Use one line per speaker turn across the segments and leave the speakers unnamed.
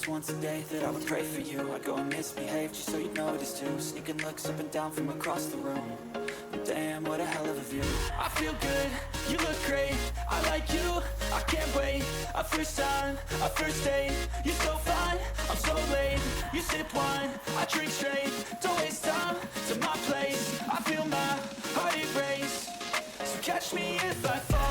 just once a day that I would pray for you. I'd go and misbehave just so you'd notice too. Sneaking looks up and down from across the room. Damn, what a hell of a view. I feel good, you look great, I like you, I can't wait. A first time, a first date, you're so fine, I'm so late. You sip wine, I drink straight, don't waste time to my place. I feel my heart erase, so catch me if I fall.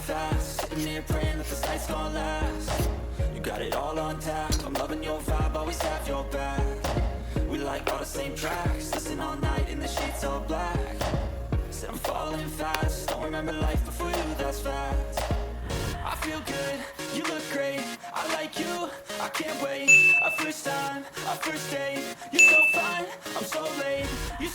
Fast, sitting here praying that this night's gonna last. You got it all on tap, I'm loving your vibe, always have your back. We like all the same tracks, listen all night in the sheets all black. Said I'm falling fast, don't remember life before you, that's fact. I feel good, you look great, I like you, I can't wait. A first time, a first date, you're so fine, I'm so late. You